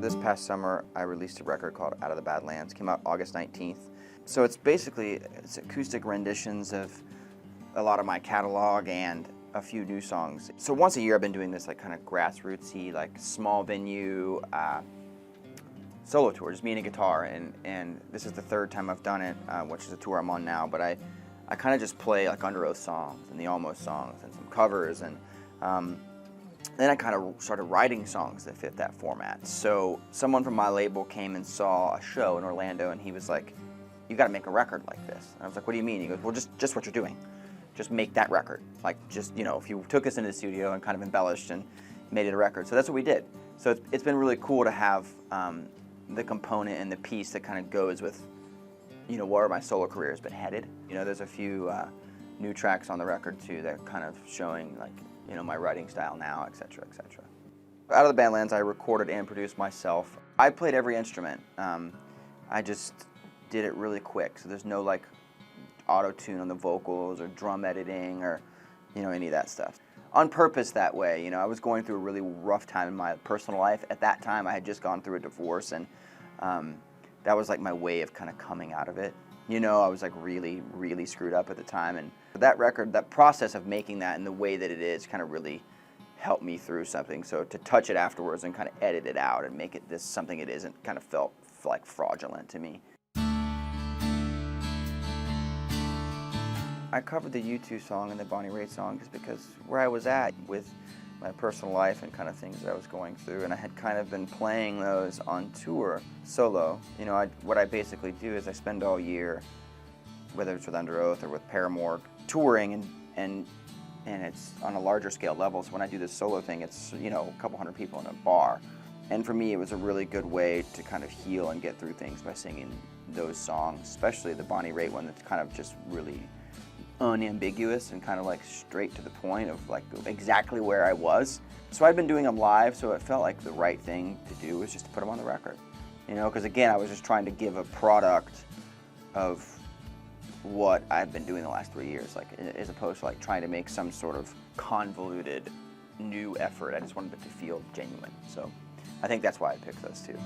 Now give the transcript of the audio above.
this past summer, I released a record called Out of the Badlands. Came out August 19th. So it's basically acoustic renditions of a lot of my catalog and a few new songs. So once a year I've been doing this like kind of grassrootsy, like small venue solo tour, just me and a guitar, and this is the third time I've done it, which is the tour I'm on now, but I kind of just play like Underoath songs and the Almost songs and some covers, and then I kind of started writing songs that fit that format. So someone from my label came and saw a show in Orlando, and he was like, "You got to make a record like this." And I was like, "What do you mean?" He goes, "Well, just what you're doing. Just make that record. Like, just, you know, if you took us into the studio and kind of embellished and made it a record." So that's what we did. So it's been really cool to have the component and the piece that kind of goes with, you know, where my solo career has been headed. You know, there's a few new tracks on the record too that kind of showing, like, you know, my writing style now, etc., etc. Out of the Badlands, I recorded and produced myself. I played every instrument. I just did it really quick, so there's no like auto-tune on the vocals or drum editing or, you know, any of that stuff. On purpose that way. You know, I was going through a really rough time in my personal life. At that time, I had just gone through a divorce, and that was like my way of kind of coming out of it. You know, I was like really, really screwed up at the time, and that record, that process of making that and the way that it is kind of really helped me through something. So to touch it afterwards and kind of edit it out and make it this something it isn't kind of felt like fraudulent to me. I covered the U2 song and the Bonnie Raitt song just because where I was at with my personal life and kind of things that I was going through, and I had kind of been playing those on tour solo. You know, what I basically do is I spend all year, whether it's with Underoath or with Paramore, touring, and it's on a larger scale level. So when I do this solo thing, it's, you know, a couple hundred people in a bar. And for me, it was a really good way to kind of heal and get through things by singing those songs, especially the Bonnie Raitt one that's kind of just really unambiguous and kind of like straight to the point of like exactly where I was. So I'd been doing them live, so it felt like the right thing to do was just to put them on the record. You know, because again, I was just trying to give a product of what I've been doing the last 3 years, like as opposed to like trying to make some sort of convoluted new effort. I just wanted it to feel genuine. So I think that's why I picked those two.